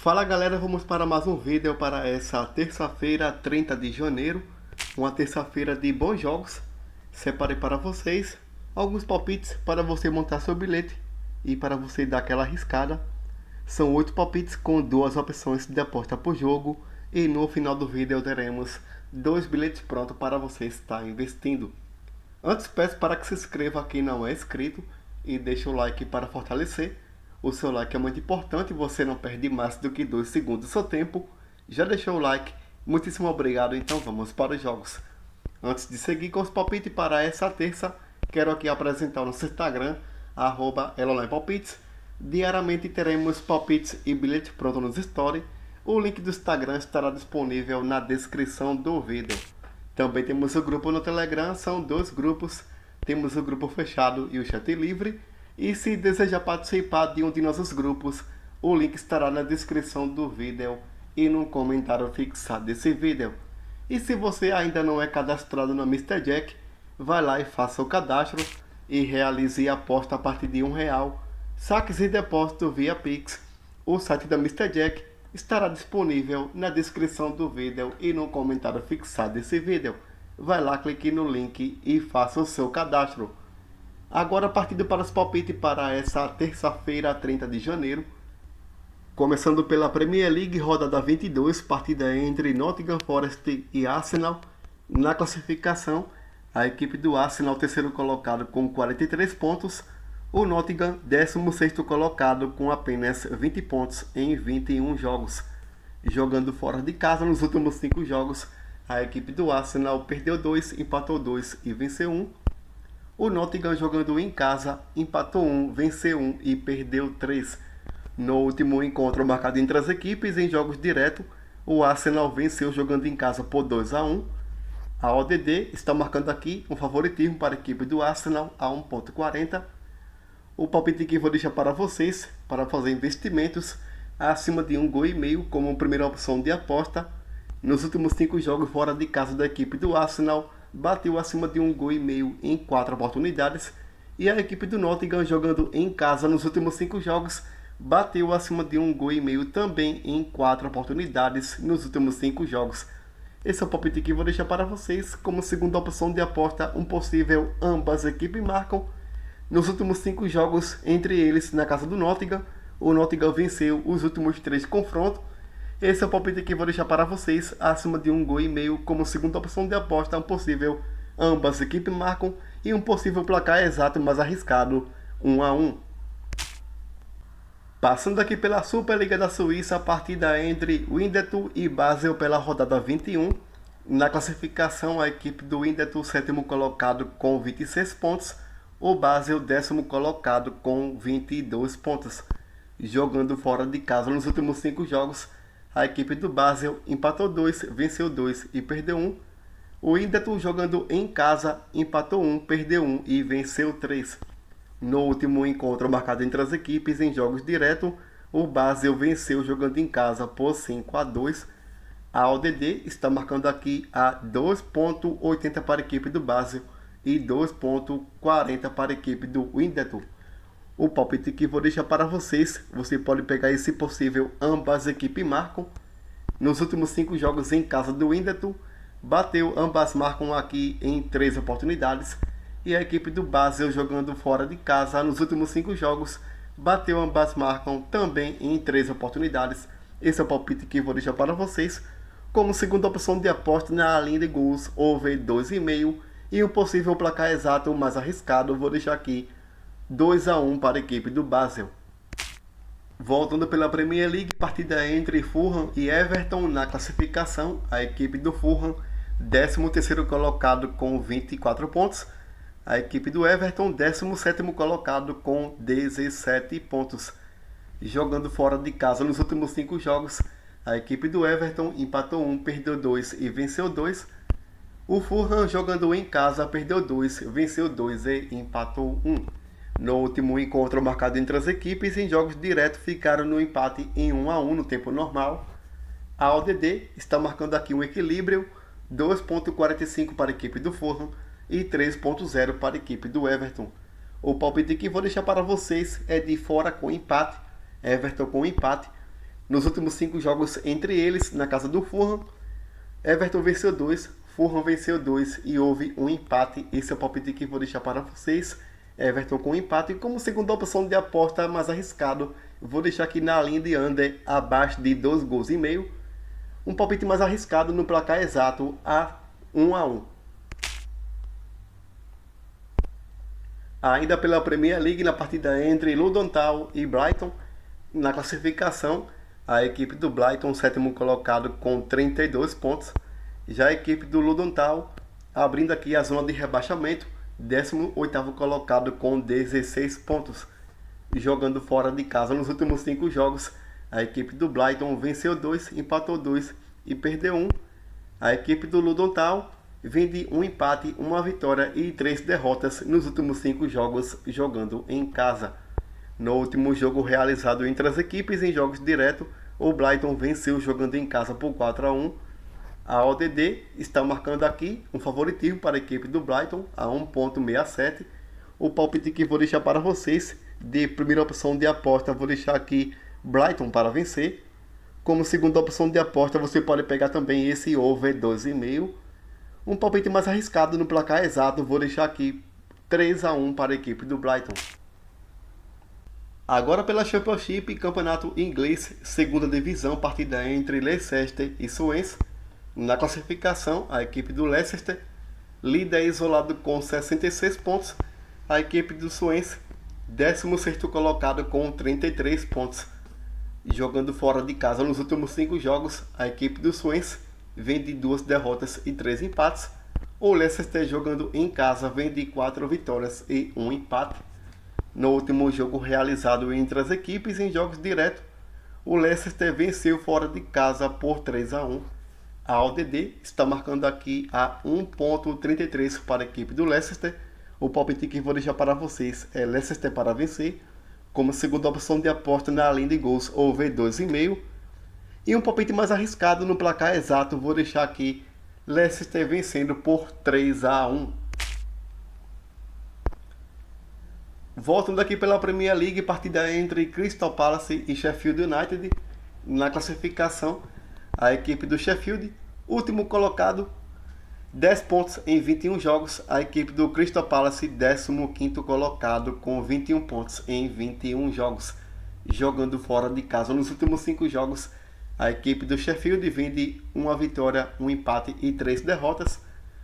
Fala galera, vamos para mais um vídeo para essa terça-feira, 30 de janeiro. Uma terça-feira de bons jogos. Separei para vocês alguns palpites para você montar seu bilhete e para você dar aquela arriscada. São 8 palpites com 2 opções de aposta por jogo. E no final do vídeo teremos 2 bilhetes prontos para você estar investindo. Antes peço para que se inscreva quem não é inscrito e deixe o like para fortalecer. O seu like é muito importante, você não perde mais do que 2 segundos do seu tempo. Já deixou o like? Muitíssimo obrigado, então vamos para os jogos. Antes de seguir com os palpites para essa terça, quero aqui apresentar o nosso Instagram, @elolampalpites. Diariamente teremos palpites e bilhetes prontos nos stories. O link do Instagram estará disponível na descrição do vídeo. Também temos o grupo no Telegram, são 2 grupos. Temos o grupo fechado e o chat livre. E se desejar participar de um de nossos grupos, o link estará na descrição do vídeo e no comentário fixado desse vídeo. E se você ainda não é cadastrado no Mr. Jack, vai lá e faça o cadastro e realize a aposta a partir de R$1. Saques e depósito via Pix. O site da Mr. Jack estará disponível na descrição do vídeo e no comentário fixado desse vídeo. Vai lá, clique no link e faça o seu cadastro. Agora partindo para os palpites para essa terça-feira, 30 de janeiro. Começando pela Premier League, rodada 22, partida entre Nottingham Forest e Arsenal. Na classificação, a equipe do Arsenal, terceiro colocado com 43 pontos. O Nottingham, 16º colocado com apenas 20 pontos em 21 jogos. Jogando fora de casa nos últimos 5 jogos, a equipe do Arsenal perdeu 2, empatou 2 e venceu 1. O Nottingham jogando em casa, empatou 1, venceu 1 e perdeu 3. No último encontro marcado entre as equipes em jogos diretos, o Arsenal venceu jogando em casa por 2-1. A ODD está marcando aqui um favoritismo para a equipe do Arsenal a 1,40. O palpite que vou deixar para vocês, para fazer investimentos, acima de 1,5 gol como primeira opção de aposta. Nos últimos 5 jogos fora de casa da equipe do Arsenal, bateu acima de 1,5 gol em 4 oportunidades. E a equipe do Nottingham jogando em casa nos últimos 5 jogos, bateu acima de 1,5 gol também em 4 oportunidades nos últimos 5 jogos. Esse é o palpite que vou deixar para vocês como segunda opção de aposta, um possível ambas equipes marcam. Nos últimos 5 jogos, entre eles na casa do Nottingham, o Nottingham venceu os últimos 3 confrontos. Esse é o palpite que vou deixar para vocês, acima de 1,5 gol como segunda opção de aposta, um possível ambas equipes marcam e um possível placar exato mais arriscado, 1-1. Passando aqui pela Superliga da Suíça, a partida entre Winterthur e Basel pela rodada 21. Na classificação, a equipe do Winterthur, sétimo colocado com 26 pontos, o Basel, 10º colocado com 22 pontos. Jogando fora de casa nos últimos 5 jogos, a equipe do Basel empatou 2, venceu 2 e perdeu 1. O Winterthur jogando em casa empatou 1, perdeu 1 e venceu 3. No último encontro marcado entre as equipes em jogos diretos, o Basel venceu jogando em casa por 5-2. A ODD está marcando aqui a 2,80 para a equipe do Basel e 2,40 para a equipe do Winterthur. O palpite que vou deixar para vocês, você pode pegar esse possível ambas equipes marcam. Nos últimos 5 jogos em casa do Winterthur, bateu ambas marcam aqui em 3 oportunidades. E a equipe do Basel jogando fora de casa nos últimos 5 jogos, bateu ambas marcam também em 3 oportunidades. Esse é o palpite que vou deixar para vocês como segunda opção de aposta na linha de gols over 2,5 e um possível placar exato mais arriscado, vou deixar aqui 2-1 para a equipe do Basel. Voltando pela Premier League, partida entre Fulham e Everton na classificação, a equipe do Fulham, 13º colocado com 24 pontos, a equipe do Everton, 17º colocado com 17 pontos. Jogando fora de casa nos últimos 5 jogos, a equipe do Everton empatou 1, perdeu 2 e venceu 2. O Fulham jogando em casa perdeu 2, venceu 2 e empatou 1. No último encontro marcado entre as equipes em jogos diretos ficaram no empate em 1-1 no tempo normal. A ODD está marcando aqui um equilíbrio, 2,45 para a equipe do Fulham e 3,0 para a equipe do Everton. O palpite que vou deixar para vocês é de fora com empate, Everton com empate. nos últimos 5 jogos entre eles, na casa do Fulham, Everton venceu 2, Fulham venceu 2 e houve um empate. Esse é o palpite que vou deixar para vocês. Everton com empate. E como segunda opção de aposta mais arriscado, vou deixar aqui na linha de under abaixo de 2 gols e meio. Um palpite mais arriscado no placar exato a 1-1. Ainda pela Premier League, na partida entre Luton Town e Brighton, na classificação, a equipe do Brighton, sétimo colocado com 32 pontos. Já a equipe do Luton Town, abrindo aqui a zona de rebaixamento, 18º colocado com 16 pontos. Jogando fora de casa nos últimos 5 jogos, a equipe do Brighton venceu 2, empatou 2 e perdeu 1. A equipe do Luton Town vem de um empate, uma vitória e 3 derrotas nos últimos 5 jogos jogando em casa. No último jogo realizado entre as equipes em jogos direto, o Brighton venceu jogando em casa por 4-1. A ODD está marcando aqui um favoritismo para a equipe do Brighton a 1,67. O palpite que vou deixar para vocês, de primeira opção de aposta, vou deixar aqui Brighton para vencer. Como segunda opção de aposta, você pode pegar também esse over 2,5. Um palpite mais arriscado no placar exato, vou deixar aqui 3-1 para a equipe do Brighton. Agora pela Championship, campeonato inglês, segunda divisão, partida entre Leicester e Swansea. Na classificação, a equipe do Leicester, líder isolado com 66 pontos. A equipe do Swansea, 16º colocado com 33 pontos. Jogando fora de casa nos últimos 5 jogos, a equipe do Swansea vem de 2 derrotas e 3 empates. O Leicester, jogando em casa, vem de 4 vitórias e 1 empate. No último jogo realizado entre as equipes em jogos diretos, o Leicester venceu fora de casa por 3-1. A ODD está marcando aqui a 1,33 para a equipe do Leicester. O palpite que vou deixar para vocês é Leicester para vencer. Como segunda opção de aposta na linha de gols, over 2,5. E um palpite mais arriscado no placar exato, vou deixar aqui Leicester vencendo por 3-1. Voltando aqui pela Premier League, partida entre Crystal Palace e Sheffield United. Na classificação, a equipe do Sheffield, último colocado, 10 pontos em 21 jogos. A equipe do Crystal Palace, 15º colocado com 21 pontos em 21 jogos. Jogando fora de casa nos últimos 5 jogos, a equipe do Sheffield vem de uma vitória, um empate e 3 derrotas.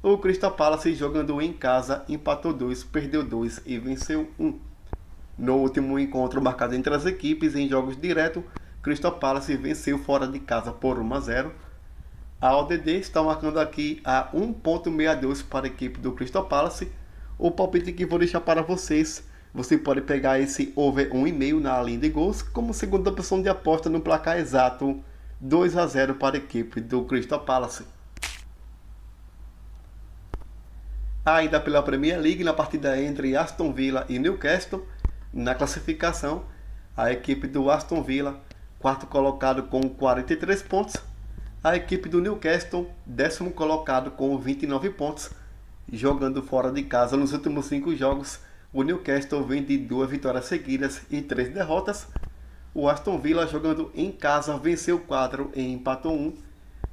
O Crystal Palace, jogando em casa, empatou 2, perdeu 2 e venceu 1. No último encontro marcado entre as equipes em jogos diretos, Crystal Palace venceu fora de casa por 1-0. A ODD está marcando aqui a 1,62 para a equipe do Crystal Palace. O palpite que vou deixar para vocês, você pode pegar esse over 1,5 na linha de gols, como segunda opção de aposta no placar exato, 2-0 para a equipe do Crystal Palace. Ainda pela Premier League, na partida entre Aston Villa e Newcastle, na classificação, a equipe do Aston Villa, 4º colocado com 43 pontos. A equipe do Newcastle, 10º colocado com 29 pontos. Jogando fora de casa nos últimos 5 jogos, o Newcastle vem de 2 vitórias seguidas e 3 derrotas. O Aston Villa, jogando em casa, venceu 4 e empatou 1.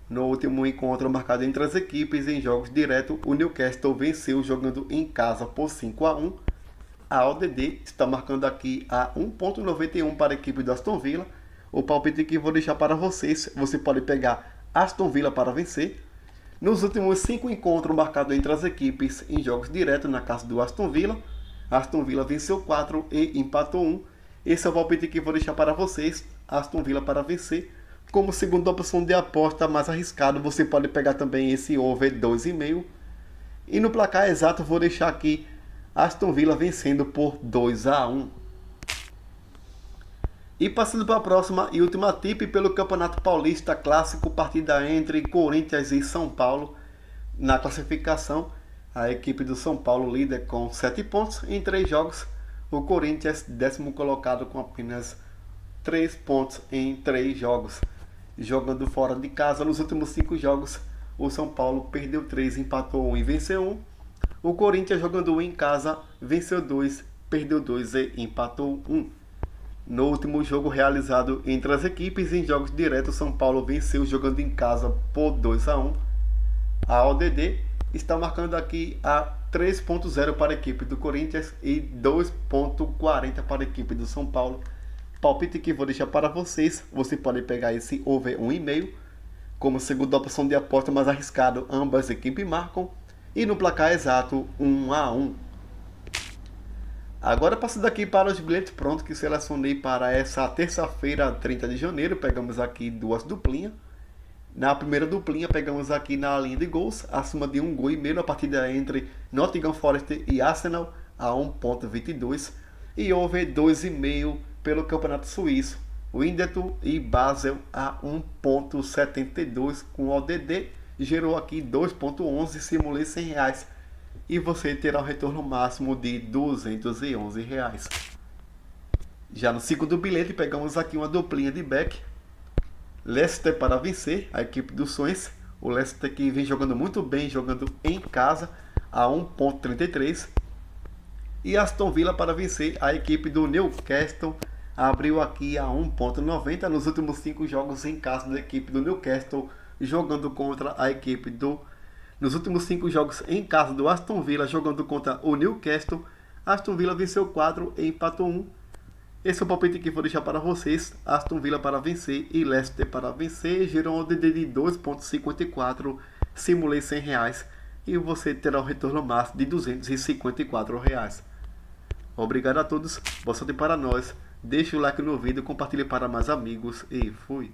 No último encontro marcado entre as equipes em jogos diretos, o Newcastle venceu jogando em casa por 5-1. A ODD está marcando aqui a 1,91 para a equipe do Aston Villa. O palpite que vou deixar para vocês, você pode pegar Aston Villa para vencer. Nos últimos 5 encontros marcados entre as equipes em jogos diretos na casa do Aston Villa venceu 4 e empatou 1. Esse é o palpite que vou deixar para vocês, Aston Villa para vencer. Como segunda opção de aposta mais arriscado, você pode pegar também esse over 2,5. E no placar exato, vou deixar aqui Aston Villa vencendo por 2-1. E passando para a próxima e última tip pelo Campeonato Paulista Clássico, partida entre Corinthians e São Paulo. Na classificação, a equipe do São Paulo líder com 7 pontos em 3 jogos. O Corinthians, 10º colocado com apenas 3 pontos em 3 jogos. Jogando fora de casa nos últimos 5 jogos, o São Paulo perdeu 3, empatou 1 e venceu 1. O Corinthians, jogando em casa, venceu 2, perdeu 2 e empatou 1. No último jogo realizado entre as equipes, em jogos diretos, São Paulo venceu jogando em casa por 2-1. A ODD está marcando aqui a 3.0 para a equipe do Corinthians e 2.40 para a equipe do São Paulo. Palpite que vou deixar para vocês. Você pode pegar esse over 1,5 como segunda opção de aposta mais arriscado. Ambas equipes marcam. E no placar exato 1-1. Agora passando aqui para os bilhetes prontos que selecionei para essa terça-feira, 30 de janeiro. Pegamos aqui duas duplinhas. Na primeira duplinha pegamos aqui na linha de gols, acima de 1,5 a partida entre Nottingham Forest e Arsenal a 1.22 e over 2,5 pelo Campeonato Suíço, Winterthur e Basel a 1.72 com ODD, gerou aqui 2.11, simulei R$100 e você terá um retorno máximo de R$211. Já no segundo bilhete pegamos aqui uma duplinha de back. Leicester para vencer, a equipe dos Sonhos. O Leicester que vem jogando muito bem, jogando em casa a 1.33. E Aston Villa para vencer, a equipe do Newcastle abriu aqui a 1.90 nos últimos 5 jogos em casa da equipe do Newcastle, jogando contra a equipe do... Nos últimos 5 jogos em casa do Aston Villa, jogando contra o Newcastle, Aston Villa venceu 4 e empatou 1. Esse é o palpite que vou deixar para vocês. Aston Villa para vencer e Leicester para vencer. Gerou um ODD de 2.54. Simulei R$100 e você terá um retorno máximo de R$254. Obrigado a todos. Boa sorte para nós. Deixe o like no vídeo, compartilhe para mais amigos e fui.